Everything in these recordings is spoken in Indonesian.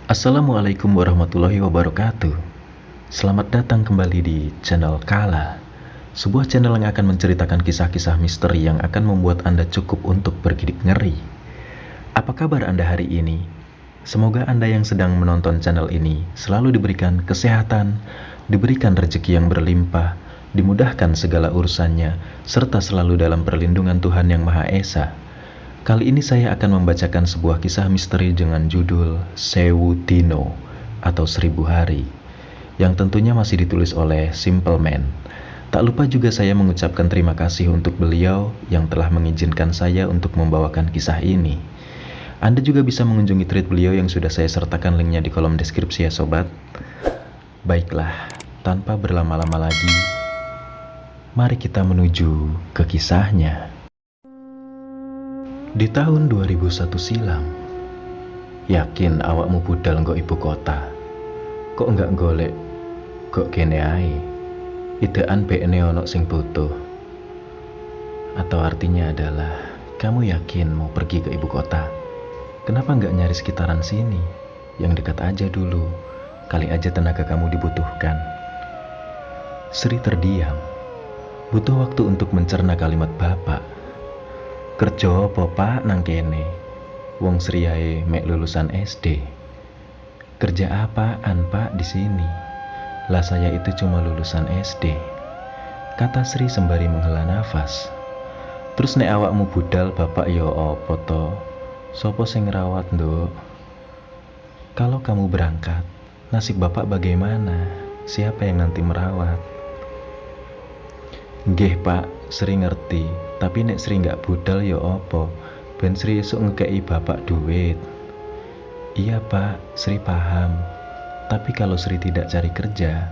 Assalamualaikum warahmatullahi wabarakatuh. Selamat datang kembali di channel Kala, sebuah channel yang akan menceritakan kisah-kisah misteri yang akan membuat Anda cukup untuk bergidik ngeri. Apa kabar Anda hari ini? Semoga Anda yang sedang menonton channel ini selalu diberikan kesehatan, diberikan rezeki yang berlimpah, dimudahkan segala urusannya, serta selalu dalam perlindungan Tuhan Yang Maha Esa. Kali ini saya akan membacakan sebuah kisah misteri dengan judul Sewu Dino atau 1000 Hari, yang tentunya masih ditulis oleh Simple Man. Tak lupa juga saya mengucapkan terima kasih untuk beliau yang telah mengizinkan saya untuk membawakan kisah ini. Anda juga bisa mengunjungi thread beliau yang sudah saya sertakan linknya di kolom deskripsi ya sobat. Baiklah, tanpa berlama-lama lagi, mari kita menuju ke kisahnya. Di tahun 2001 silam, yakin awakmu budal nggo ibu kota. Kok enggak golek? Kok kene ae? Idean bekne ono sing butuh. Atau artinya adalah, kamu yakin mau pergi ke ibu kota? Kenapa enggak nyari sekitaran sini? Yang dekat aja dulu, kali aja tenaga kamu dibutuhkan. Sri terdiam, butuh waktu untuk mencerna kalimat bapak. Kerja apa pak nang kene? Wong Sri ae mek lulusan SD. Kerja apaan pak di sini? Lah saya itu cuma lulusan SD, kata Sri sembari menghela nafas. Terus nek awakmu budal bapak yo opo to? Sopo sing ngerawat nduk? Kalau kamu berangkat, nasib bapak bagaimana? Siapa yang nanti merawat? Nggih pak, Sri ngerti, tapi nek Sri nggak budal ya opo, ben Sri esuk ngekei bapak duit. Iya pak, Sri paham, tapi kalau Sri tidak cari kerja,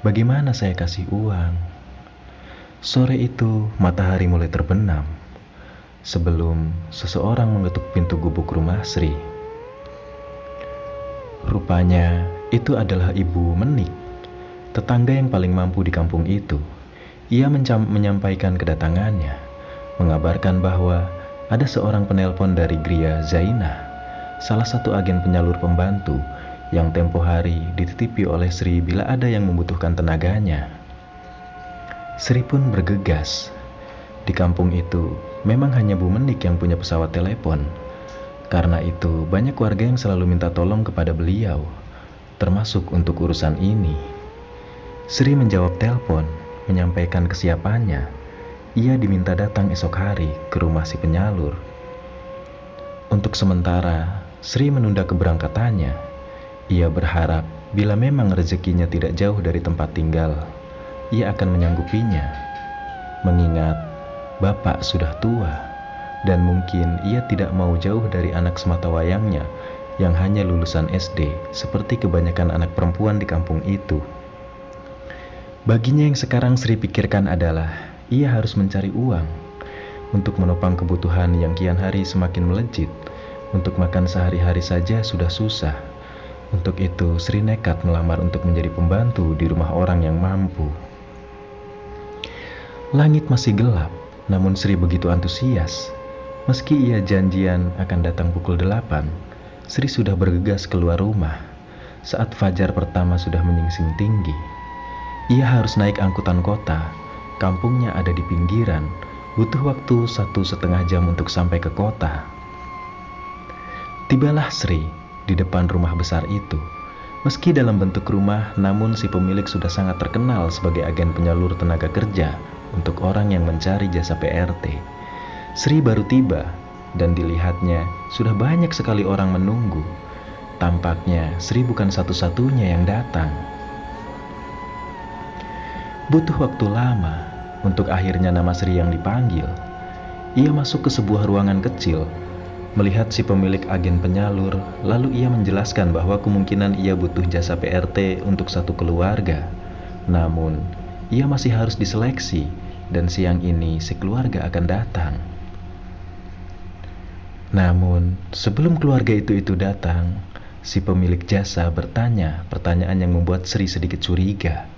bagaimana saya kasih uang? Sore itu matahari mulai terbenam, sebelum seseorang mengetuk pintu gubuk rumah Sri. Rupanya itu adalah Ibu Menik, tetangga yang paling mampu di kampung itu. Ia menyampaikan kedatangannya, mengabarkan bahwa ada seorang penelpon dari Gria Zainah, salah satu agen penyalur pembantu yang tempo hari dititipi oleh Sri bila ada yang membutuhkan tenaganya. Sri pun bergegas. Di kampung itu memang hanya Bu Menik yang punya pesawat telepon. Karena itu banyak warga yang selalu minta tolong kepada beliau, termasuk untuk urusan ini. Sri menjawab telepon, menyampaikan kesiapannya. Ia diminta datang esok hari ke rumah si penyalur. Untuk sementara, Sri menunda keberangkatannya. Ia berharap bila memang rezekinya tidak jauh dari tempat tinggal, ia akan menyanggupinya. Mengingat bapak sudah tua, dan mungkin ia tidak mau jauh dari anak sematawayangnya yang hanya lulusan SD, seperti kebanyakan anak perempuan di kampung itu. Baginya yang sekarang Sri pikirkan adalah ia harus mencari uang untuk menopang kebutuhan yang kian hari semakin melejit. Untuk makan sehari-hari saja sudah susah. Untuk itu Sri nekat melamar untuk menjadi pembantu di rumah orang yang mampu. Langit masih gelap, namun Sri begitu antusias. Meski ia janjian akan datang pukul 8, Sri sudah bergegas keluar rumah. Saat fajar pertama sudah menyingsing tinggi. Ia harus naik angkutan kota, kampungnya ada di pinggiran, butuh waktu 1,5 jam untuk sampai ke kota. Tibalah Sri di depan rumah besar itu. Meski dalam bentuk rumah, namun si pemilik sudah sangat terkenal sebagai agen penyalur tenaga kerja untuk orang yang mencari jasa PRT. Sri baru tiba, dan dilihatnya sudah banyak sekali orang menunggu. Tampaknya Sri bukan satu-satunya yang datang. Butuh waktu lama untuk akhirnya nama Sri yang dipanggil. Ia masuk ke sebuah ruangan kecil, melihat si pemilik agen penyalur, lalu ia menjelaskan bahwa kemungkinan ia butuh jasa PRT untuk satu keluarga. Namun, ia masih harus diseleksi, dan siang ini si keluarga akan datang. Namun, sebelum keluarga itu datang, si pemilik jasa bertanya pertanyaan yang membuat Sri sedikit curiga.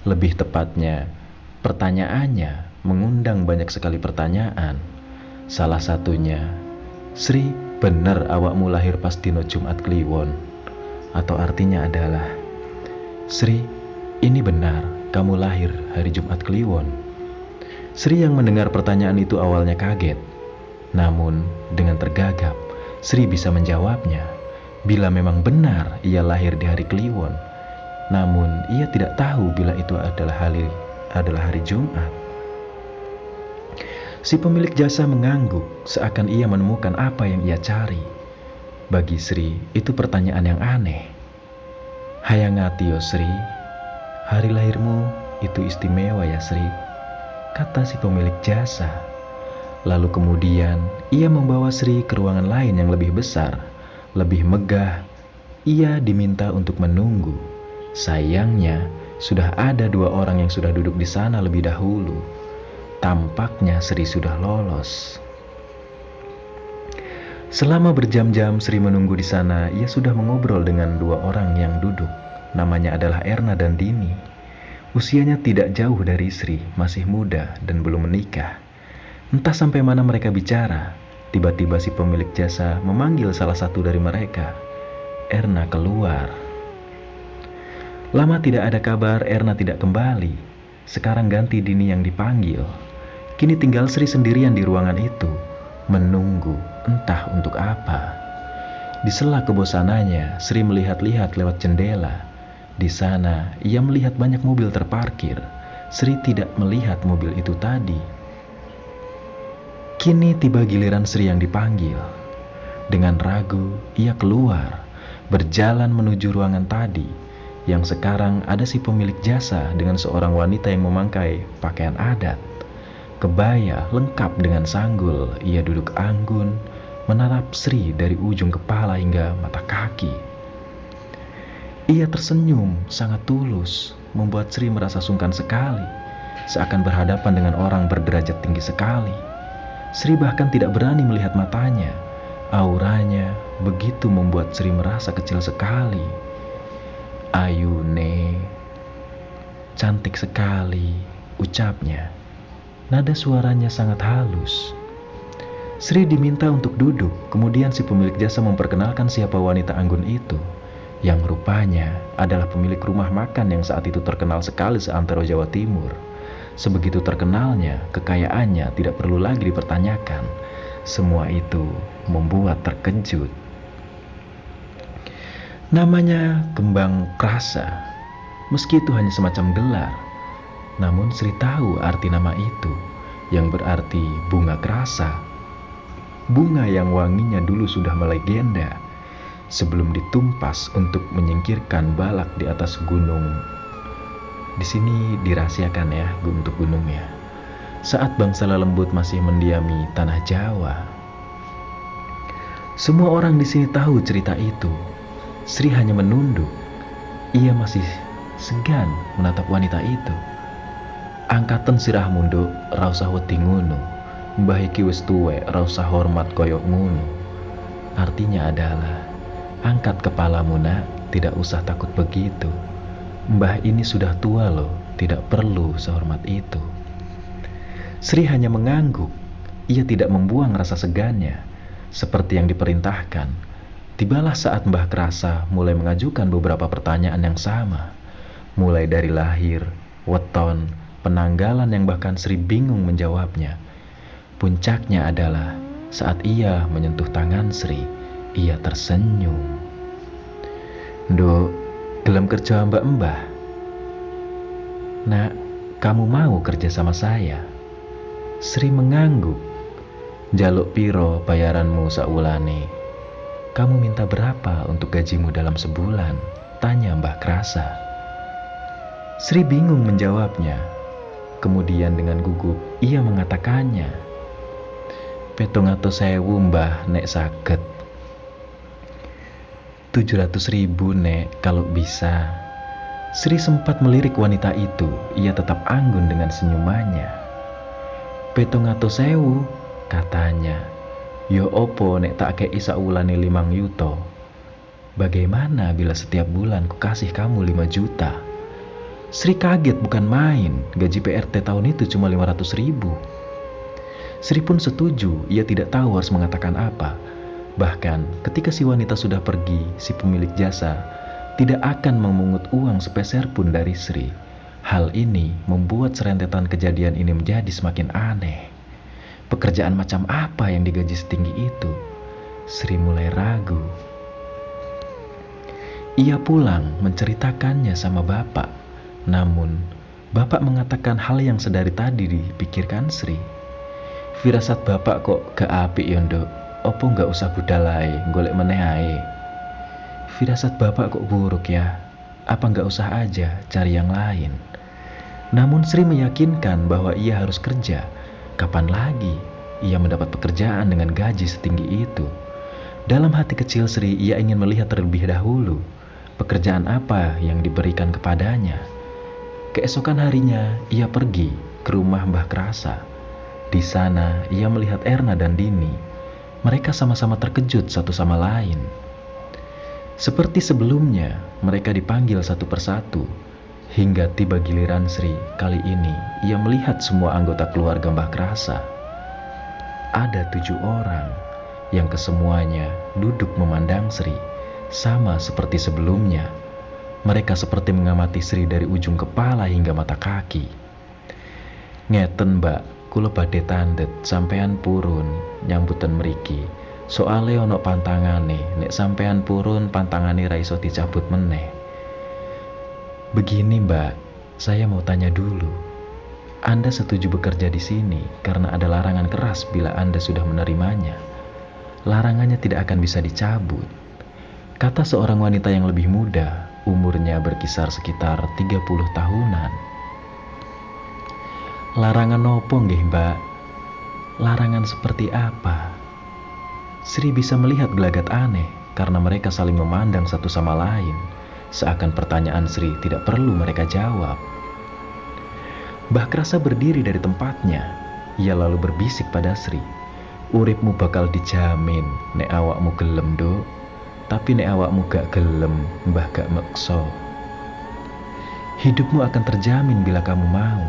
Lebih tepatnya, pertanyaannya mengundang banyak sekali pertanyaan. Salah satunya, Sri, bener awakmu lahir pas dino Jumat Kliwon? atau artinya adalah, "Sri, ini benar kamu lahir hari Jumat Kliwon?" Sri yang mendengar pertanyaan itu awalnya kaget, namun dengan tergagap Sri bisa menjawabnya bila memang benar ia lahir di hari Kliwon. Namun ia tidak tahu bila itu adalah hari Jumat. Si pemilik jasa mengangguk seakan ia menemukan apa yang ia cari. Bagi Sri itu pertanyaan yang aneh. "Hayangati yo Sri, hari lahirmu itu istimewa ya Sri," kata si pemilik jasa. Lalu kemudian ia membawa Sri ke ruangan lain yang lebih besar, lebih megah. Ia diminta untuk menunggu. Sayangnya sudah ada 2 orang yang sudah duduk di sana lebih dahulu. Tampaknya Sri sudah lolos. Selama berjam-jam Sri menunggu di sana, ia sudah mengobrol dengan 2 orang yang duduk. Namanya adalah Erna dan Dini. Usianya tidak jauh dari Sri, masih muda dan belum menikah. Entah sampai mana mereka bicara, tiba-tiba si pemilik jasa memanggil salah satu dari mereka. Erna keluar. Lama tidak ada kabar, Erna tidak kembali. Sekarang ganti Dini yang dipanggil. Kini tinggal Sri sendirian di ruangan itu, menunggu entah untuk apa. Di sela kebosanannya, Sri melihat-lihat lewat jendela. Di sana, ia melihat banyak mobil terparkir. Sri tidak melihat mobil itu tadi. Kini tiba giliran Sri yang dipanggil. Dengan ragu, ia keluar, berjalan menuju ruangan tadi, yang sekarang ada si pemilik jasa dengan seorang wanita yang memakai pakaian adat. Kebaya lengkap dengan sanggul, ia duduk anggun, menatap Sri dari ujung kepala hingga mata kaki. Ia tersenyum sangat tulus, membuat Sri merasa sungkan sekali, seakan berhadapan dengan orang berderajat tinggi sekali. Sri bahkan tidak berani melihat matanya. Auranya begitu membuat Sri merasa kecil sekali. "Ayune, cantik sekali," ucapnya. Nada suaranya sangat halus. Sri diminta untuk duduk, kemudian si pemilik jasa memperkenalkan siapa wanita anggun itu, yang rupanya adalah pemilik rumah makan yang saat itu terkenal sekali seantero Jawa Timur. Sebegitu terkenalnya, kekayaannya tidak perlu lagi dipertanyakan. Semua itu membuat terkejut. Namanya Kembang Krasa. Meski itu hanya semacam gelar, namun Sri tahu arti nama itu, yang berarti bunga krasa. Bunga yang wanginya dulu sudah melegenda, sebelum ditumpas untuk menyingkirkan balak di atas gunung. Di sini dirahasiakan ya untuk gunungnya. Saat bangsa lembut masih mendiami tanah Jawa. Semua orang di sini tahu cerita itu. Sri hanya menunduk. Ia masih segan menatap wanita itu. "Angkaten sirah munduk, ra usah wedi ngono. Mbah iki wis tuwek, ra usah hormat koyok ngono." Artinya adalah, angkat kepalamu nak, tidak usah takut begitu. Mbah ini sudah tua loh, tidak perlu sehormat itu. Sri hanya mengangguk. Ia tidak membuang rasa segannya. Seperti yang diperintahkan, tibalah saat Mbah Krasa mulai mengajukan beberapa pertanyaan yang sama. Mulai dari lahir, weton, penanggalan yang bahkan Sri bingung menjawabnya. Puncaknya adalah saat ia menyentuh tangan Sri, ia tersenyum. "Nduk, gelem kerja mbak-mbah? Nak, kamu mau kerja sama saya?" Sri mengangguk. "Jaluk piro bayaranmu sakwulane? Kamu minta berapa untuk gajimu dalam sebulan?" tanya Mbah Krasa. Sri bingung menjawabnya. Kemudian dengan gugup ia mengatakannya. 700.000 mbah nek saged. 700.000 nek kalau bisa. Sri sempat melirik wanita itu. Ia tetap anggun dengan senyumannya. 700.000 katanya. "Yo opo nek tak kei sakwulane 5 yuto. Bagaimana bila setiap bulan ku kasih kamu 5 juta? Sri kaget bukan main. Gaji PRT tahun itu cuma 500.000. Sri pun setuju. Ia tidak tahu harus mengatakan apa. Bahkan ketika si wanita sudah pergi, si pemilik jasa tidak akan memungut uang sepeser pun dari Sri. Hal ini membuat serentetan kejadian ini menjadi semakin aneh. Pekerjaan macam apa yang digaji setinggi itu? Sri mulai ragu. Ia pulang menceritakannya sama bapak. Namun, bapak mengatakan hal yang sedari tadi dipikirkan Sri. Firasat bapak kok gak apik yondo. Opo gak usah budalai, golek meneh ae. Firasat bapak kok buruk ya. Apa gak usah aja cari yang lain? Namun Sri meyakinkan bahwa ia harus kerja. Kapan lagi ia mendapat pekerjaan dengan gaji setinggi itu? Dalam hati kecil Sri, ia ingin melihat terlebih dahulu pekerjaan apa yang diberikan kepadanya. Keesokan harinya, ia pergi ke rumah Mbah Krasa. Di sana, ia melihat Erna dan Dini. Mereka sama-sama terkejut satu sama lain. Seperti sebelumnya, mereka dipanggil satu persatu. Hingga tiba giliran Sri, kali ini ia melihat semua anggota keluarga Mbah Krasa. Ada 7 orang yang kesemuanya duduk memandang Sri, sama seperti sebelumnya. Mereka seperti mengamati Sri dari ujung kepala hingga mata kaki. Ngeten mbak, kula badhe tandhet sampean purun nyambutan mriki. Soale ono pantangane, nek sampean purun pantangane ra iso dicabut meneh. Begini mbak, saya mau tanya dulu. Anda setuju bekerja di sini karena ada larangan keras bila Anda sudah menerimanya. Larangannya tidak akan bisa dicabut. Kata seorang wanita yang lebih muda, umurnya berkisar sekitar 30 tahunan. Larangan nopo nggih mbak? Larangan seperti apa? Sri bisa melihat gelagat aneh karena mereka saling memandang satu sama lain, seakan pertanyaan Sri tidak perlu mereka jawab. Mbah Krasa berdiri dari tempatnya. Ia lalu berbisik pada Sri, uripmu bakal dijamin nek awakmu gelem do, tapi nek awakmu gak gelem, mbah gak meksa. Hidupmu akan terjamin bila kamu mau,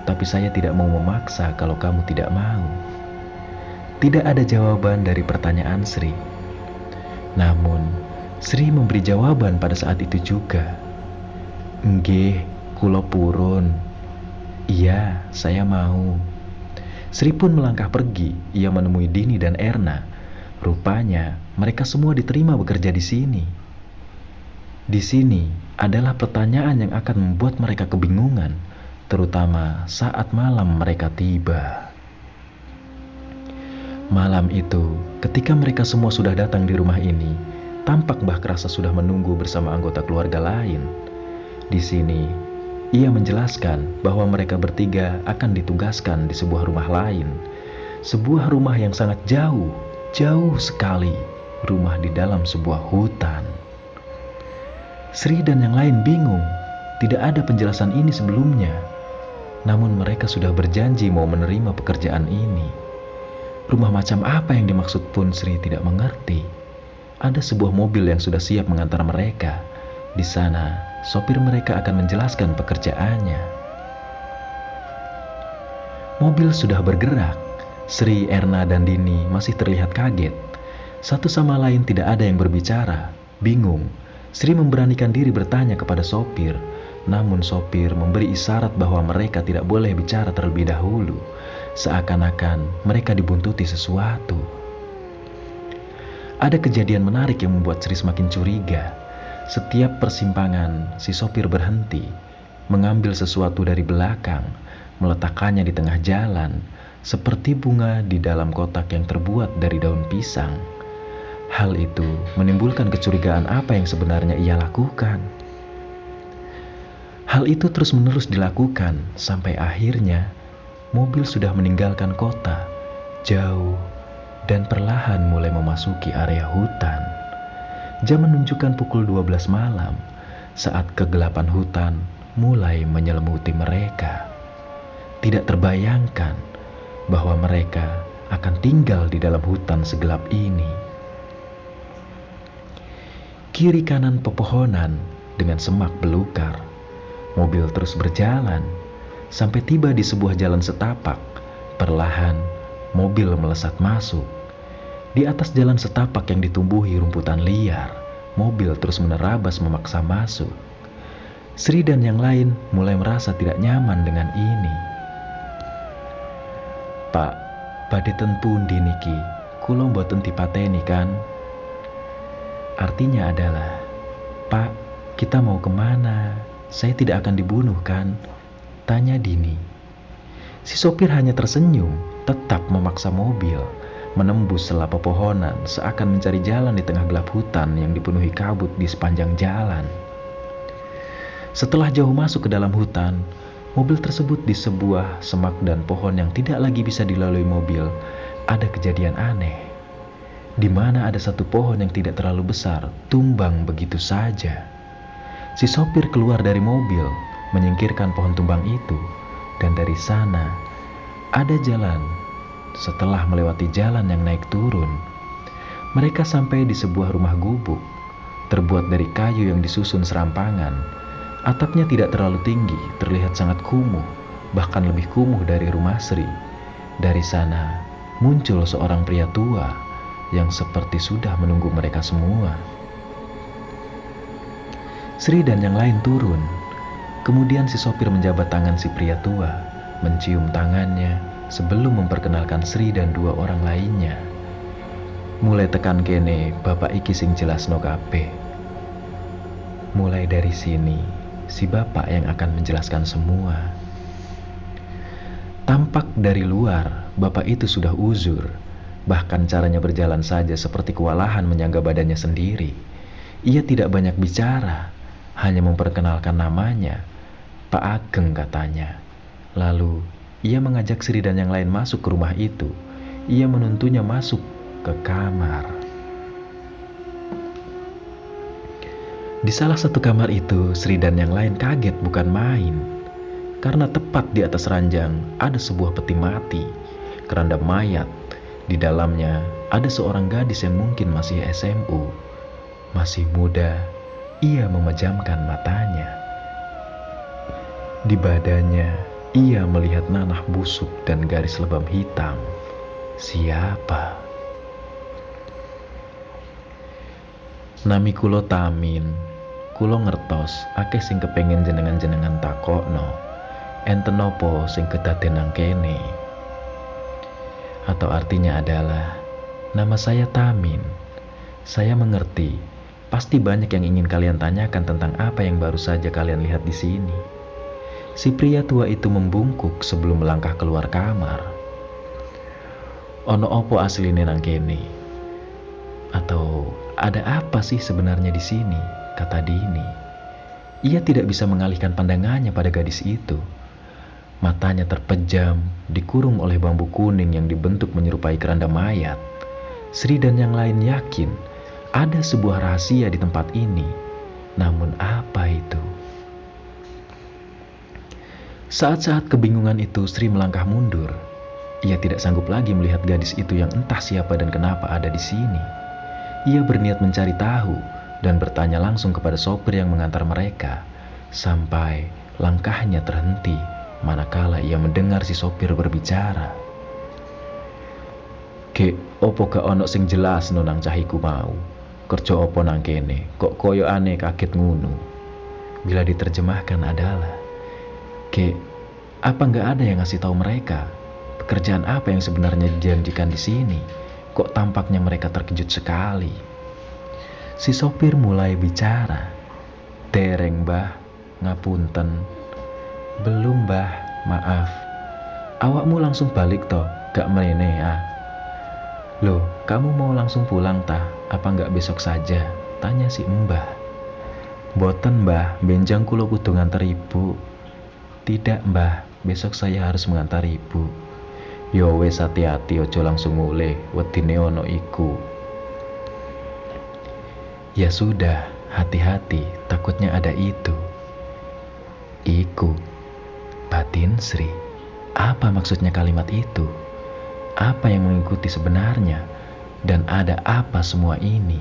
tapi saya tidak mau memaksa kalau kamu tidak mau. Tidak ada jawaban dari pertanyaan Sri. Namun, Sri memberi jawaban pada saat itu juga. Nggih, kula purun. Iya, saya mau. Sri pun melangkah pergi. Ia menemui Dini dan Erna. Rupanya, mereka semua diterima bekerja di sini. Di sini adalah pertanyaan yang akan membuat mereka kebingungan, terutama saat malam mereka tiba. Malam itu, ketika mereka semua sudah datang di rumah ini, tampak Mbah Krasa sudah menunggu bersama anggota keluarga lain. Di sini, ia menjelaskan bahwa mereka bertiga akan ditugaskan di sebuah rumah lain. Sebuah rumah yang sangat jauh, jauh sekali. Rumah di dalam sebuah hutan. Sri dan yang lain bingung. Tidak ada penjelasan ini sebelumnya. Namun mereka sudah berjanji mau menerima pekerjaan ini. Rumah macam apa yang dimaksud pun Sri tidak mengerti. Ada sebuah mobil yang sudah siap mengantar mereka. Di sana, sopir mereka akan menjelaskan pekerjaannya. Mobil sudah bergerak. Sri, Erna, dan Dini masih terlihat kaget. Satu sama lain tidak ada yang berbicara. Bingung, Sri memberanikan diri bertanya kepada sopir. Namun sopir memberi isyarat bahwa mereka tidak boleh bicara terlebih dahulu. Seakan-akan mereka dibuntuti sesuatu. Ada kejadian menarik yang membuat Sri semakin curiga. Setiap persimpangan, si sopir berhenti, mengambil sesuatu dari belakang, meletakkannya di tengah jalan, seperti bunga di dalam kotak yang terbuat dari daun pisang. Hal itu menimbulkan kecurigaan apa yang sebenarnya ia lakukan. Hal itu terus-menerus dilakukan sampai akhirnya mobil sudah meninggalkan kota, jauh, dan perlahan mulai memasuki area hutan. Jam menunjukkan pukul 12 malam, saat kegelapan hutan mulai menyelimuti mereka. Tidak terbayangkan bahwa mereka akan tinggal di dalam hutan segelap ini. Kiri kanan pepohonan dengan semak belukar. Mobil terus berjalan sampai tiba di sebuah jalan setapak. Perlahan, mobil melesat masuk. Di atas jalan setapak yang ditumbuhi rumputan liar, mobil terus menerabas memaksa masuk. Sri dan yang lain mulai merasa tidak nyaman dengan ini. "Pak, badhe ten pundi niki? Kula mboten dipateni kan?" Artinya adalah, "Pak, kita mau kemana? Saya tidak akan dibunuh kan?" tanya Dini. Si sopir hanya tersenyum, tetap memaksa mobil menembus sela pepohonan seakan mencari jalan di tengah gelap hutan yang dipenuhi kabut di sepanjang jalan. Setelah jauh masuk ke dalam hutan, mobil tersebut di sebuah semak dan pohon yang tidak lagi bisa dilalui mobil. Ada kejadian aneh, di mana ada satu pohon yang tidak terlalu besar tumbang begitu saja. Si sopir keluar dari mobil, menyingkirkan pohon tumbang itu, dan dari sana ada jalan. Setelah melewati jalan yang naik turun, mereka sampai di sebuah rumah gubuk, terbuat dari kayu yang disusun serampangan. Atapnya tidak terlalu tinggi, terlihat sangat kumuh, bahkan lebih kumuh dari rumah Sri. Dari sana muncul seorang pria tua yang seperti sudah menunggu mereka semua. Sri dan yang lain turun. Kemudian si sopir menjabat tangan si pria tua, mencium tangannya sebelum memperkenalkan Sri dan dua orang lainnya. "Mulai tekan kene, bapak iki sing jelasno kabeh. Mulai dari sini, si bapak yang akan menjelaskan semua." Tampak dari luar, bapak itu sudah uzur. Bahkan caranya berjalan saja seperti kewalahan menyangga badannya sendiri. Ia tidak banyak bicara, hanya memperkenalkan namanya, Pak Ageng katanya. Lalu ia mengajak Sri dan yang lain masuk ke rumah itu. Ia menuntunnya masuk ke kamar. Di salah satu kamar itu, Sri dan yang lain kaget bukan main. Karena tepat di atas ranjang ada sebuah peti mati, keranda mayat. Di dalamnya ada seorang gadis yang mungkin masih SMU. Masih muda, ia memejamkan matanya. Di badannya ia melihat nanah busuk dan garis lebam hitam. Siapa? "Nami kulo Tamin. Kulo ngertos akeh sing kepengen jenengan-jenengan takokno. Enten nopo sing kedaden nang kene?" Atau artinya adalah, "Nama saya Tamin. Saya mengerti, pasti banyak yang ingin kalian tanyakan tentang apa yang baru saja kalian lihat di sini." Si pria tua itu membungkuk sebelum melangkah keluar kamar. "Ono opo asline nang kene? Atau ada apa sih sebenarnya di sini?" kata Dini. Ia tidak bisa mengalihkan pandangannya pada gadis itu. Matanya terpejam, dikurung oleh bambu kuning yang dibentuk menyerupai keranda mayat. Sri dan yang lain yakin ada sebuah rahasia di tempat ini. Namun apa itu? Saat-saat kebingungan itu, Sri melangkah mundur. Ia tidak sanggup lagi melihat gadis itu yang entah siapa dan kenapa ada di sini. Ia berniat mencari tahu dan bertanya langsung kepada sopir yang mengantar mereka, sampai langkahnya terhenti manakala ia mendengar si sopir berbicara. "Gek, opo gak ono sing jelas nang cahiku mau? Kerja opo nang kene? Kok koyo aneh kaget ngunu?" Bila diterjemahkan adalah, "Gek, apa nggak ada yang ngasih tahu mereka pekerjaan apa yang sebenarnya dijanjikan di sini? Kok tampaknya mereka terkejut sekali?" Si sopir mulai bicara. "Dereng, Mbah, ngapunten." "Belum, Mbah, maaf." "Awakmu langsung balik toh, gak mrene ah?" "Loh, kamu mau langsung pulang tah? Apa nggak besok saja?" tanya si Mbah. "Boten, Mbah, benjang kulo kudu nganter ibu." "Tidak, Mbah, besok saya harus mengantar ibu." "Yo wes, hati-hati, ojo langsung muleh, wedine ono iku." "Ya sudah, hati-hati, takutnya ada itu." Iku, batin Sri. Apa maksudnya kalimat itu? Apa yang mengikuti sebenarnya? Dan ada apa semua ini?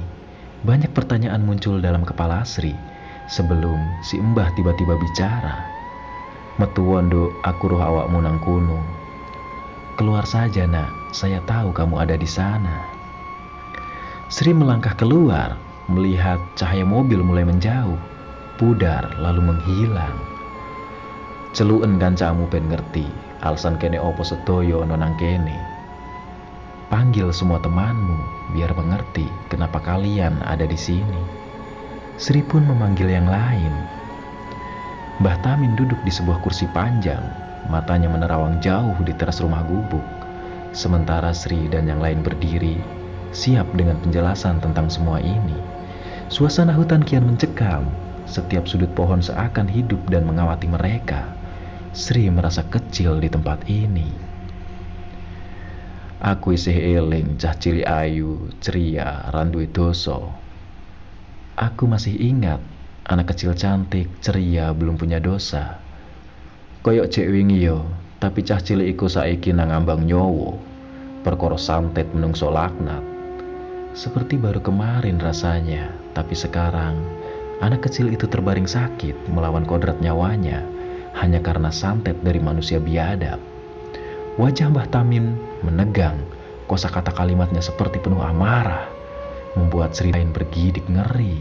Banyak pertanyaan muncul dalam kepala Sri sebelum si Mbah tiba-tiba bicara. "Metu wondo, aku roh awakmu nang kuno." "Keluar saja, Nak. Saya tahu kamu ada di sana." Sri melangkah keluar, melihat cahaya mobil mulai menjauh, pudar lalu menghilang. Celuen kancamu ben ngerti, alasan kene opo sedoyo ono nang kene. Panggil semua temanmu biar mengerti kenapa kalian ada di sini. Sri pun memanggil yang lain. Mbah Tamin duduk di sebuah kursi panjang, matanya menerawang jauh di teras rumah gubuk. Sementara Sri dan yang lain berdiri, siap dengan penjelasan tentang semua ini. Suasana hutan kian mencekam, setiap sudut pohon seakan hidup dan mengawati mereka. Sri merasa kecil di tempat ini. Aku isih eling cah cili ayu, ceria, randuwe doso. Aku masih ingat anak kecil cantik, ceria, belum punya dosa. Koyok cek wingi yo, tapi cah cilik iku saiki nang ambang nyowo. Perkara santet menungso laknat. Seperti baru kemarin rasanya, tapi sekarang anak kecil itu terbaring sakit melawan kodrat nyawanya hanya karena santet dari manusia biadab. Wajah Mbah Tamin menegang, kosakata kalimatnya seperti penuh amarah, membuat Sri lain bergidik ngeri.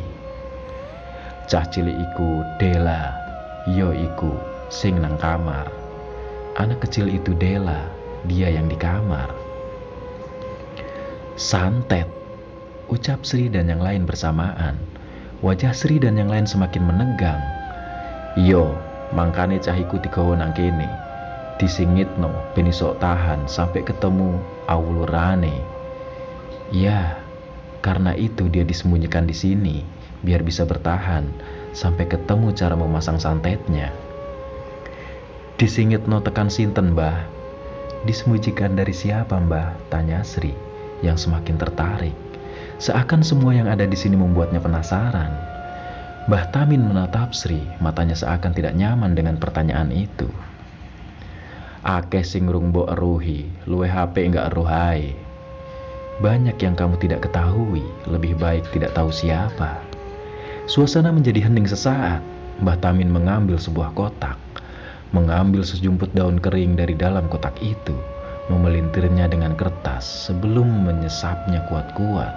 Cah cilik iku Dela, yo iku sing nang kamar. Anak kecil itu Dela, dia yang di kamar. Santet, ucap Sri dan yang lain bersamaan. Wajah Sri dan yang lain semakin menegang. Yo, mangkane cahiku digawa nang kene. Disingitno ben iso tahan sampai ketemu awulurane. Ya, karena itu dia disembunyikan di sini biar bisa bertahan sampai ketemu cara memasang santetnya. Disingitno tekan sinten, Mbah? Disembunyikan dari siapa, Mbah? Tanya Sri yang semakin tertarik. Seakan semua yang ada di sini membuatnya penasaran. Mbah Tamin menatap Sri, matanya seakan tidak nyaman dengan pertanyaan itu. Akeh sing rung mbok eruhi, luwe HP enggak eruhai. Banyak yang kamu tidak ketahui, lebih baik tidak tahu siapa. Suasana menjadi hening sesaat. Mbah Tamin mengambil sebuah kotak, mengambil sejumput daun kering dari dalam kotak itu, memelintirnya dengan kertas sebelum menyesapnya kuat-kuat.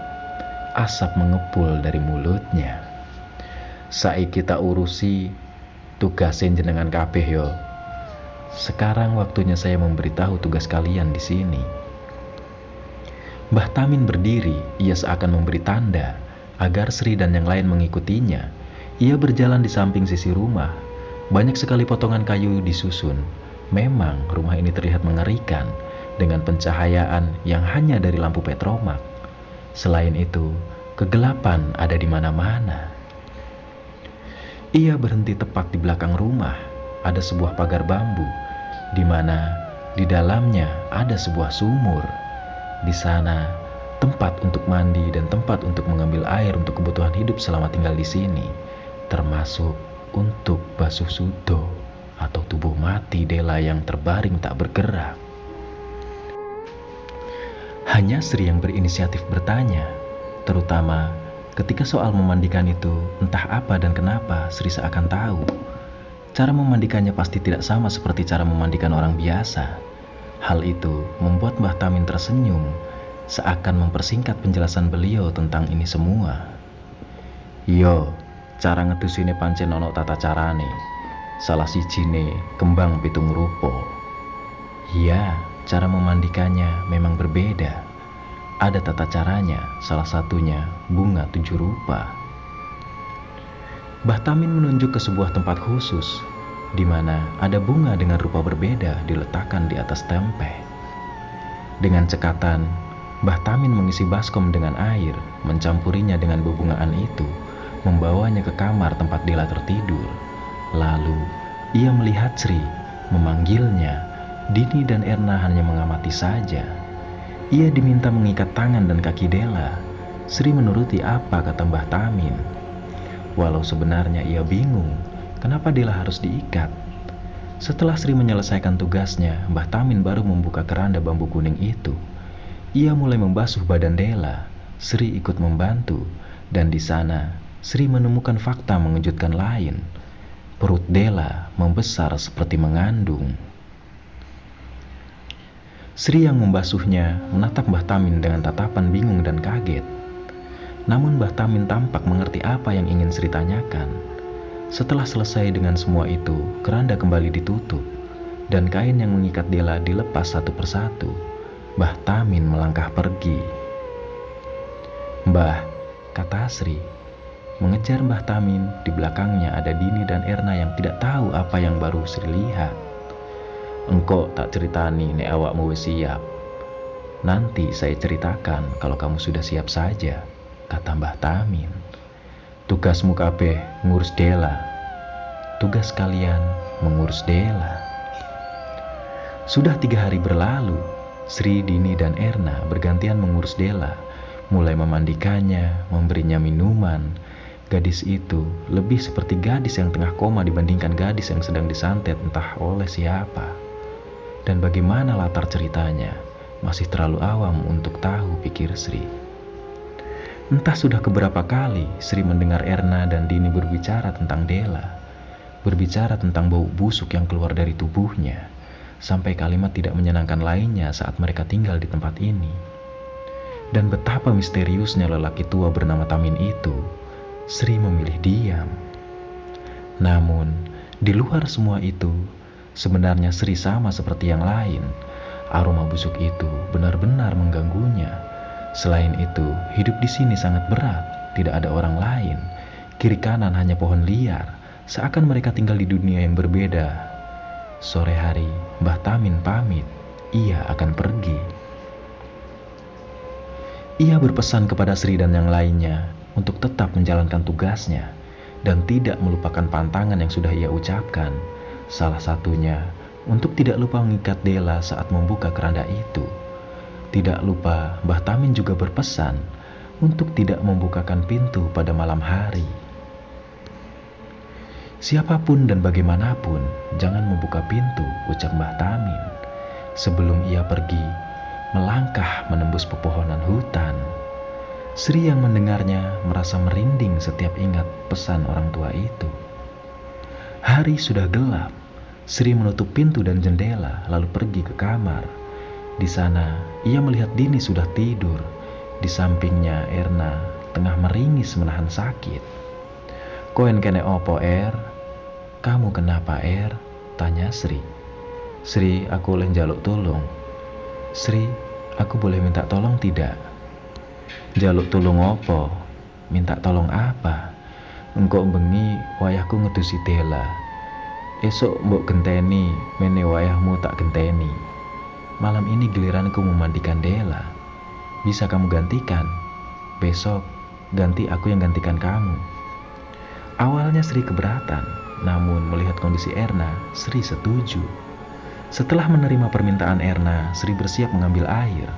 Asap mengepul dari mulutnya. Saiki kita urusi tugasin jenengan kabeh yo. Sekarang waktunya saya memberitahu tugas kalian di sini. Mbah Tamin berdiri, ia seakan memberi tanda agar Sri dan yang lain mengikutinya. Ia berjalan di samping sisi rumah. Banyak sekali potongan kayu disusun. Memang rumah ini terlihat mengerikan dengan pencahayaan yang hanya dari lampu petromak. Selain itu, kegelapan ada di mana-mana. Ia berhenti tepat di belakang rumah. Ada sebuah pagar bambu, di mana di dalamnya ada sebuah sumur. Di sana, tempat untuk mandi dan tempat untuk mengambil air untuk kebutuhan hidup selama tinggal di sini, termasuk untuk basuh sudo atau tubuh mati Dela yang terbaring tak bergerak. Hanya Sri yang berinisiatif bertanya, terutama ketika soal memandikan itu, entah apa dan kenapa Sri seakan tahu. Cara memandikannya pasti tidak sama seperti cara memandikan orang biasa. Hal itu membuat Mbah Tamin tersenyum, seakan mempersingkat penjelasan beliau tentang ini semua. Yo, cara ngedusine pancen ono tata carane. Salah sijine kembang pitung rupa. Ya, cara memandikannya memang berbeda. Ada tata caranya, salah satunya bunga 7 rupa. Mbah Tamin menunjuk ke sebuah tempat khusus, di mana ada bunga dengan rupa berbeda diletakkan di atas tempe. Dengan cekatan, Mbah Tamin mengisi baskom dengan air, mencampurinya dengan bebungaan itu, membawanya ke kamar tempat Dela tertidur. Lalu, ia melihat Sri, memanggilnya. Dini dan Erna hanya mengamati saja. Ia diminta mengikat tangan dan kaki Dela. Sri menuruti apa kata Mbah Tamin. Walau sebenarnya ia bingung, kenapa Dela harus diikat. Setelah Sri menyelesaikan tugasnya, Mbah Tamin baru membuka keranda bambu kuning itu. Ia mulai membasuh badan Dela. Sri ikut membantu, dan di sana Sri menemukan fakta mengejutkan lain. Perut Dela membesar seperti mengandung. Sri yang membasuhnya menatap Mbah Tamin dengan tatapan bingung dan kaget. Namun Mbah Tamin tampak mengerti apa yang ingin Sri tanyakan. Setelah selesai dengan semua itu, keranda kembali ditutup, dan kain yang mengikat Dela dilepas satu persatu. Mbah Tamin melangkah pergi. "Mbah," kata Sri. Mengejar Mbah Tamin, di belakangnya ada Dini dan Erna yang tidak tahu apa yang baru Sri lihat. "Engkau tak ceritani nek awakmu wis siap." "Nanti saya ceritakan kalau kamu sudah siap saja," kata Mbah Tamin. "Tugasmu kabeh ngurus Dela." "Tugas kalian mengurus Dela." Sudah 3 hari berlalu, Sri, Dini, dan Erna bergantian mengurus Dela, mulai memandikannya, memberinya minuman. Gadis itu lebih seperti gadis yang tengah koma dibandingkan gadis yang sedang disantet entah oleh siapa. Dan bagaimana latar ceritanya masih terlalu awam untuk tahu, pikir Sri. Entah sudah keberapa kali Sri mendengar Erna dan Dini berbicara tentang Dela, berbicara tentang bau busuk yang keluar dari tubuhnya, sampai kalimat tidak menyenangkan lainnya saat mereka tinggal di tempat ini. Dan betapa misteriusnya lelaki tua bernama Tamin itu, Sri memilih diam. Namun, di luar semua itu, sebenarnya Sri sama seperti yang lain. Aroma busuk itu benar-benar mengganggunya. Selain itu, hidup di sini sangat berat, tidak ada orang lain. Kiri kanan hanya pohon liar, seakan mereka tinggal di dunia yang berbeda. Sore hari, Mbah Tamin pamit, ia akan pergi. Ia berpesan kepada Sri dan yang lainnya untuk tetap menjalankan tugasnya dan tidak melupakan pantangan yang sudah ia ucapkan. Salah satunya, untuk tidak lupa mengikat Dela saat membuka keranda itu. Tidak lupa, Mbah Tamin juga berpesan untuk tidak membukakan pintu pada malam hari. "Siapapun dan bagaimanapun, jangan membuka pintu," ucap Mbah Tamin. Sebelum ia pergi, melangkah menembus pepohonan hutan. Sri yang mendengarnya merasa merinding setiap ingat pesan orang tua itu. Hari sudah gelap. Sri menutup pintu dan jendela lalu pergi ke kamar. Di sana ia melihat Dini sudah tidur. Di sampingnya Erna tengah meringis menahan sakit. "Koen kene opo, Er?" "Kamu kenapa, Er?" tanya Sri. "Sri, aku oleh njaluk tolong." "Sri, aku boleh minta tolong tidak?" "Njaluk tolong opo? Minta tolong apa?" "Engkau bengi wayahku ngedusi Dela. Esok mbok genteni, mene wayahmu tak genteni. Malam ini giliranku memandikan Dela. Bisa kamu gantikan? Besok ganti aku yang gantikan kamu." Awalnya Sri keberatan, namun melihat kondisi Erna, Sri setuju. Setelah menerima permintaan Erna, Sri bersiap mengambil air.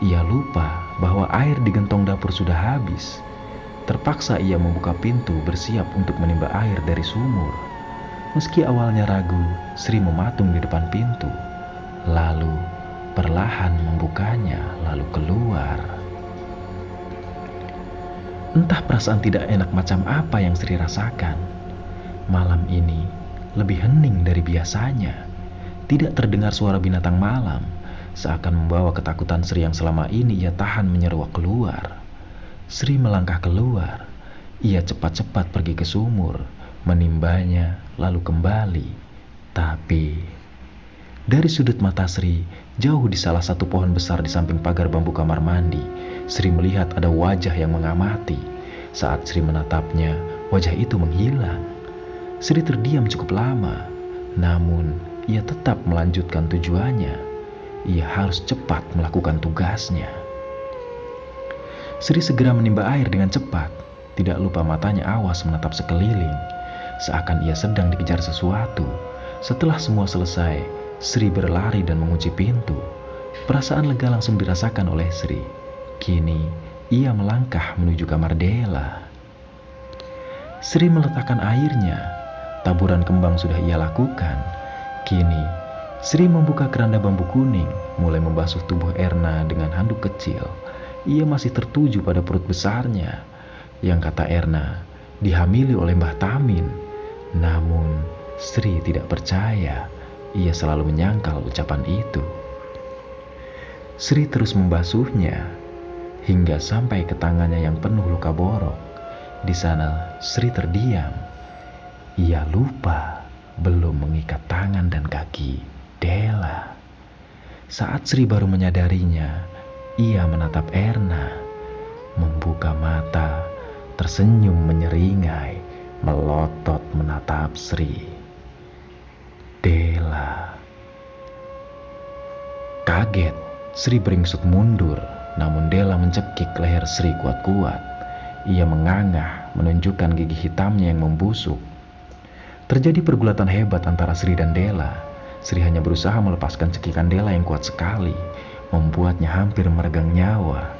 Ia lupa bahwa air di gentong dapur sudah habis. Terpaksa ia membuka pintu bersiap untuk menimba air dari sumur. Meski awalnya ragu, Sri mematung di depan pintu. Lalu perlahan membukanya, lalu keluar. Entah perasaan tidak enak macam apa yang Sri rasakan. Malam ini lebih hening dari biasanya. Tidak terdengar suara binatang malam, seakan membawa ketakutan Sri yang selama ini ia tahan menyeruak keluar. Sri melangkah keluar. Ia cepat-cepat pergi ke sumur, menimbanya, lalu kembali. Tapi dari sudut mata Sri, jauh di salah satu pohon besar di samping pagar bambu kamar mandi, Sri melihat ada wajah yang mengamati. Saat Sri menatapnya, wajah itu menghilang. Sri terdiam cukup lama, namun ia tetap melanjutkan tujuannya. Ia harus cepat melakukan tugasnya. Sri segera menimba air dengan cepat. Tidak lupa matanya awas menatap sekeliling, seakan ia sedang dikejar sesuatu. Setelah semua selesai, Sri berlari dan mengunci pintu. Perasaan lega langsung dirasakan oleh Sri. Kini ia melangkah menuju kamar Dela. Sri meletakkan airnya. Taburan kembang sudah ia lakukan. Kini Sri membuka keranda bambu kuning, mulai membasuh tubuh Erna dengan handuk kecil. Ia masih tertuju pada perut besarnya, yang kata Erna dihamili oleh Mbah Tamin. Namun Sri tidak percaya. Ia selalu menyangkal ucapan itu. Sri terus membasuhnya. hingga sampai ke tangannya yang penuh luka borok. Di sana Sri terdiam. Ia lupa belum mengikat tangan dan kaki Della. Saat Sri baru menyadarinya, ia menatap Erna, membuka mata, tersenyum menyeringai, melotot menatap Sri. Della. Kaget, Sri beringsut mundur, namun Della mencekik leher Sri kuat-kuat. Ia mengangah, menunjukkan gigi hitamnya yang membusuk. Terjadi pergulatan hebat antara Sri dan Della. Sri hanya berusaha melepaskan cekikan Della yang kuat sekali, membuatnya hampir meregang nyawa.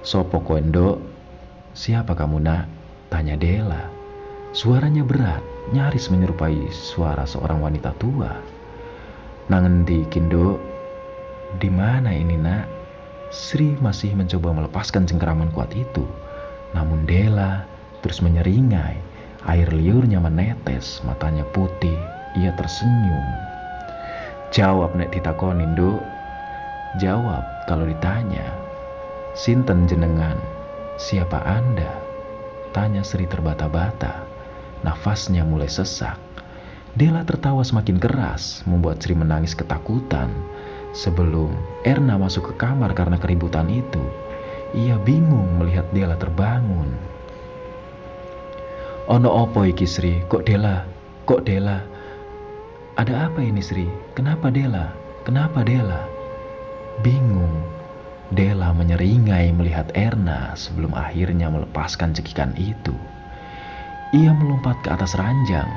"Sopo koendo? Siapa kamu, nak?" tanya Della. Suaranya berat, nyaris menyerupai suara seorang wanita tua. "Nangendi kindo? Di mana ini, nak?" Sri masih mencoba melepaskan cengkeraman kuat itu, namun Della terus menyeringai. Air liurnya menetes, matanya putih. Ia tersenyum. "Jawab nek ditakoni, Nduk." "Jawab kalau ditanya." "Sinten jenengan? Siapa Anda?" tanya Sri terbata-bata. Nafasnya mulai sesak. Della tertawa semakin keras, membuat Sri menangis ketakutan. Sebelum Erna masuk ke kamar karena keributan itu, ia bingung melihat Della terbangun. "Ono opo iki, Sri? Kok Della? Ada apa ini, Sri? Kenapa Della? Kenapa Della?" Bingung, Della menyeringai melihat Erna sebelum akhirnya melepaskan cekikan itu. Ia melompat ke atas ranjang,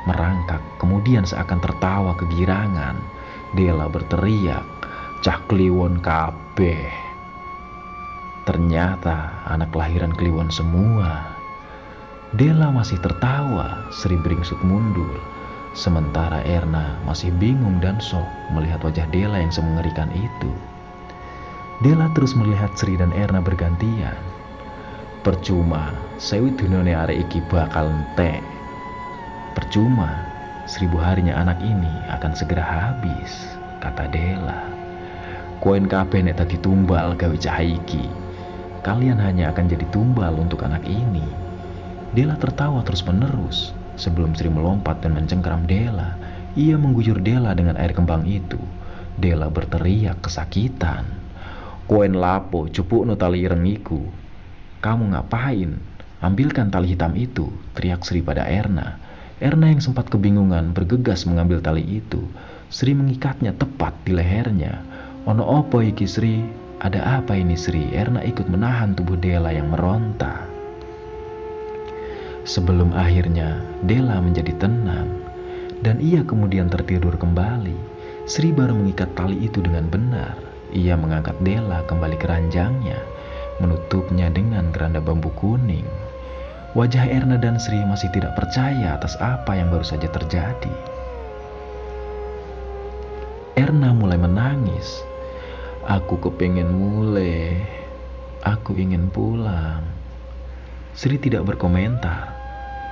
merangkak, kemudian seakan tertawa kegirangan. Della berteriak, "Cah Kliwon kabeh." Ternyata anak kelahiran Kliwon semua. Della masih tertawa, Sri beringsut mundur. Sementara Erna masih bingung dan shock melihat wajah Della yang semengerikan itu. Della terus melihat Sri dan Erna bergantian. "Percuma, sewi dunone arek iki bakal entek. Percuma, 1000 harinya anak ini akan segera habis," kata Della. "Koen kabeh nek dadi tumbal gawe cah iki. Kalian hanya akan jadi tumbal untuk anak ini." Della tertawa terus-menerus. Sebelum Sri melompat dan mencengkeram Della, ia mengguyur Della dengan air kembang itu. Della berteriak kesakitan. "Koen lapo cupukno tali ireng iku? Kamu ngapain? Ambilkan tali hitam itu," teriak Sri pada Erna. Erna yang sempat kebingungan bergegas mengambil tali itu. Sri mengikatnya tepat di lehernya. "Ono opo iki, Sri? Ada apa ini, Sri?" Erna ikut menahan tubuh Della yang meronta. Sebelum akhirnya Della menjadi tenang dan ia kemudian tertidur kembali, Sri baru mengikat tali itu dengan benar. Ia mengangkat Della kembali ke ranjangnya, menutupnya dengan keranda bambu kuning. Wajah Erna dan Sri masih tidak percaya atas apa yang baru saja terjadi. Erna mulai menangis. "Aku kepengen mulai. Aku ingin pulang." Sri tidak berkomentar.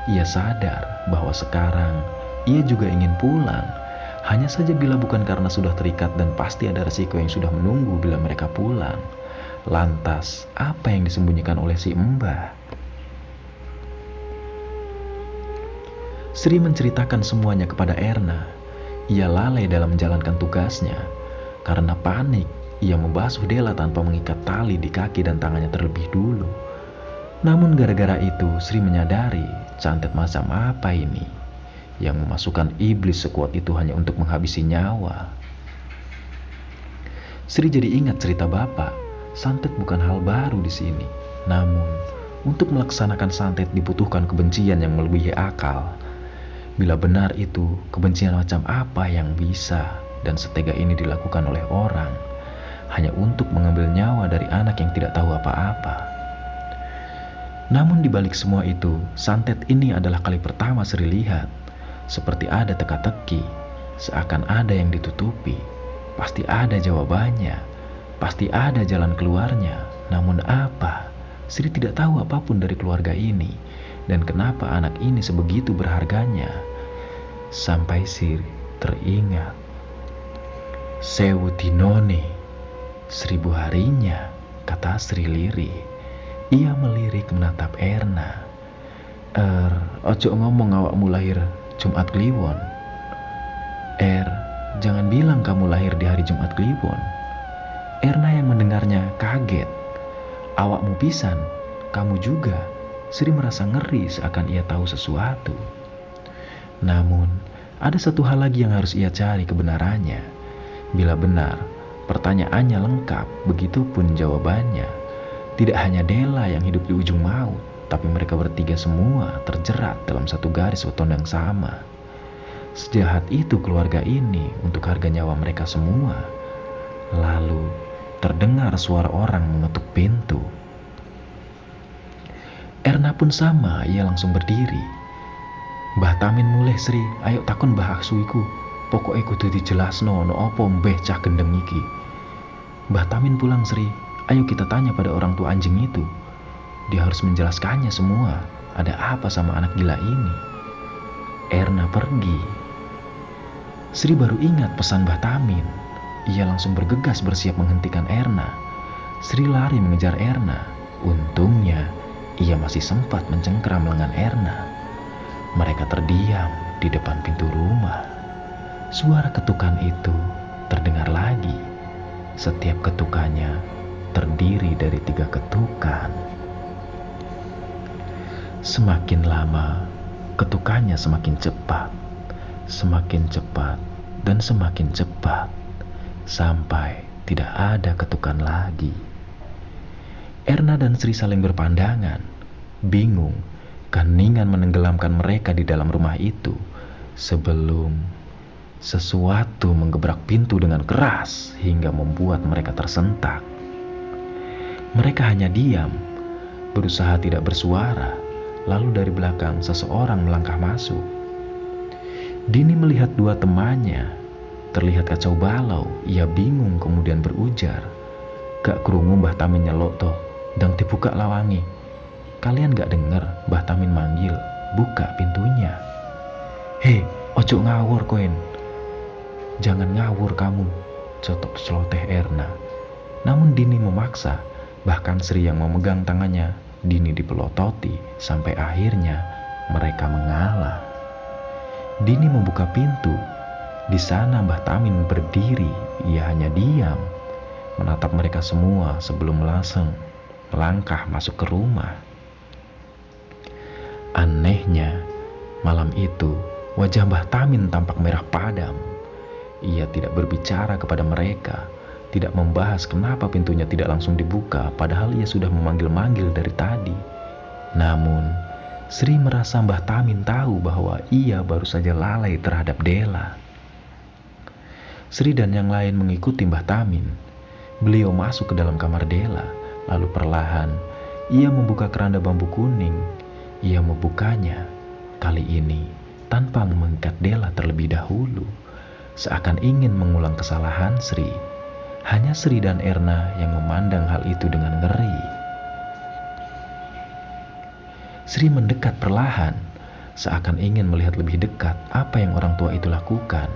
Ia sadar bahwa sekarang ia juga ingin pulang. Hanya saja bila bukan karena sudah terikat dan pasti ada resiko yang sudah menunggu bila mereka pulang. Lantas, apa yang disembunyikan oleh si Mbah? Sri menceritakan semuanya kepada Erna. Ia lalai dalam menjalankan tugasnya. Karena panik, ia membasuh Della tanpa mengikat tali di kaki dan tangannya terlebih dulu. Namun gara-gara itu, Sri menyadari santet macam apa ini yang memasukkan iblis sekuat itu hanya untuk menghabisi nyawa. Sri jadi ingat cerita bapak. Santet bukan hal baru di sini. Namun, untuk melaksanakan santet dibutuhkan kebencian yang melebihi akal. Bila benar itu, kebencian macam apa yang bisa dan setega ini dilakukan oleh orang hanya untuk mengambil nyawa dari anak yang tidak tahu apa-apa. Namun di balik semua itu, santet ini adalah kali pertama Sri lihat. Seperti ada teka-teki, seakan ada yang ditutupi. Pasti ada jawabannya, pasti ada jalan keluarnya. Namun apa? Sri tidak tahu apapun dari keluarga ini. Dan kenapa anak ini sebegitu berharganya? Sampai Sri teringat. 1000 dinone, 1000 harinya, kata Sri lirih. Ia melirik menatap Erna. Ojo ngomong awakmu lahir Jumat Kliwon. Jangan bilang kamu lahir di hari Jumat Kliwon. Erna yang mendengarnya kaget. Awakmu pisan, kamu juga. Sri merasa ngeri seakan ia tahu sesuatu. Namun, ada satu hal lagi yang harus ia cari kebenarannya. Bila benar, pertanyaannya lengkap, begitupun jawabannya. Tidak hanya Della yang hidup di ujung maut, tapi mereka bertiga semua terjerat dalam satu garis weton yang sama. Sejahat itu keluarga ini untuk harga nyawa mereka semua. Lalu, terdengar suara orang mengetuk pintu. Erna pun sama, ia langsung berdiri. Mbah Tamin mulih Sri, ayo takon mbah asuiku. Pokoke kudu dijelasno no opo mbeh cah gendeng iki. Mbah Tamin pulang Sri, ayo kita tanya pada orang tua anjing itu. Dia harus menjelaskannya semua. Ada apa sama anak gila ini? Erna pergi. Sri baru ingat pesan Mbah Tamin. Ia langsung bergegas bersiap menghentikan Erna. Sri lari mengejar Erna. Untungnya, ia masih sempat mencengkeram lengan Erna. Mereka terdiam di depan pintu rumah. Suara ketukan itu terdengar lagi. Setiap ketukannya terdiri dari 3 ketukan. Semakin lama, ketukannya semakin cepat, dan semakin cepat, sampai tidak ada ketukan lagi. Erna dan Sri saling berpandangan, bingung, keheningan menenggelamkan mereka di dalam rumah itu, sebelum sesuatu menggebrak pintu dengan keras hingga membuat mereka tersentak. Mereka hanya diam, berusaha tidak bersuara. Lalu dari belakang seseorang melangkah masuk. Dini melihat 2 temannya, terlihat kacau balau. Ia bingung kemudian berujar, "Gak krungu Mbah Tamin nyelok toh, dang dibuka lawangi. Kalian gak denger Mbah Tamin manggil, buka pintunya." "Hei, ojo ngawur koen." "Jangan ngawur kamu," cotok celoteh Erna. Namun Dini memaksa, bahkan Sri yang memegang tangannya. Dini dipelototi sampai akhirnya mereka mengalah. Dini membuka pintu. Di sana Mbah Tamin berdiri. Ia hanya diam, menatap mereka semua sebelum langsung melangkah masuk ke rumah. Anehnya, malam itu wajah Mbah Tamin tampak merah padam. Ia tidak berbicara kepada mereka, tidak membahas kenapa pintunya tidak langsung dibuka, padahal ia sudah memanggil-manggil dari tadi. Namun, Sri merasa Mbah Tamin tahu bahwa ia baru saja lalai terhadap Della. Sri dan yang lain mengikuti Mbah Tamin. Beliau masuk ke dalam kamar Della, lalu perlahan ia membuka keranda bambu kuning. Ia membukanya, kali ini tanpa mengikat Della terlebih dahulu, seakan ingin mengulang kesalahan Sri. Hanya Sri dan Erna yang memandang hal itu dengan ngeri. Sri mendekat perlahan, seakan ingin melihat lebih dekat apa yang orang tua itu lakukan.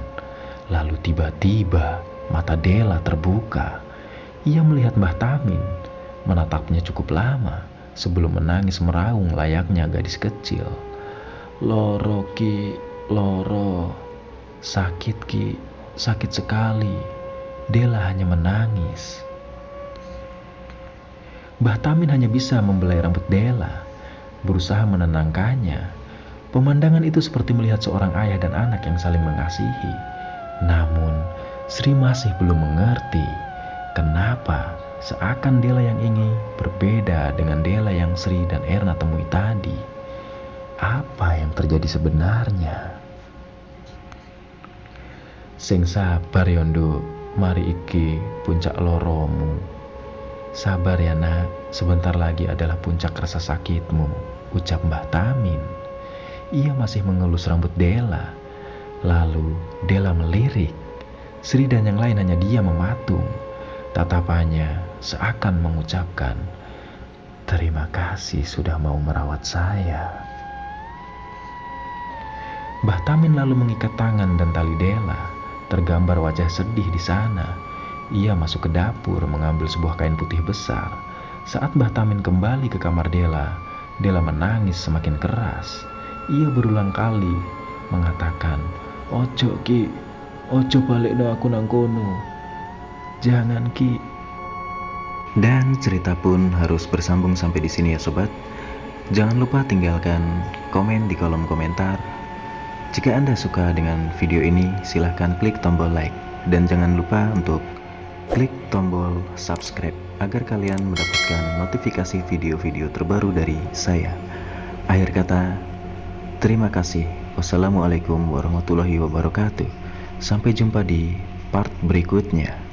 Lalu tiba-tiba mata Della terbuka. Ia melihat Mbah Tamin, menatapnya cukup lama sebelum menangis meraung layaknya gadis kecil. "Loro ki, loro. Sakit ki, sakit sekali." Della hanya menangis. Mbah Tamin hanya bisa membelai rambut Della, berusaha menenangkannya. Pemandangan itu seperti melihat seorang ayah dan anak yang saling mengasihi. Namun, Sri masih belum mengerti kenapa seakan Della yang ini berbeda dengan Della yang Sri dan Erna temui tadi. Apa yang terjadi sebenarnya? "Sing sabar yondo, mari iki puncak loromu." "Sabar ya nak, sebentar lagi adalah puncak rasa sakitmu," ucap Mbah Tamin. Ia masih mengelus rambut Della. Lalu Della melirik. Sri dan yang lain hanya diam mematung. Tatapannya seakan mengucapkan, "Terima kasih sudah mau merawat saya." Mbah Tamin lalu mengikat tangan dan tali Della. Tergambar wajah sedih di sana. Ia masuk ke dapur mengambil sebuah kain putih besar. Saat Mbah Tamin kembali ke kamar Dela, Dela menangis semakin keras. Ia berulang kali mengatakan, "Ojo Ki, ojo balikno aku nang kono. Jangan Ki." Dan cerita pun harus bersambung sampai di sini ya sobat. Jangan lupa tinggalkan komen di kolom komentar. Jika Anda suka dengan video ini, silahkan klik tombol like. Dan jangan lupa untuk klik tombol subscribe agar kalian mendapatkan notifikasi video-video terbaru dari saya. Akhir kata, terima kasih. Wassalamualaikum warahmatullahi wabarakatuh. Sampai jumpa di part berikutnya.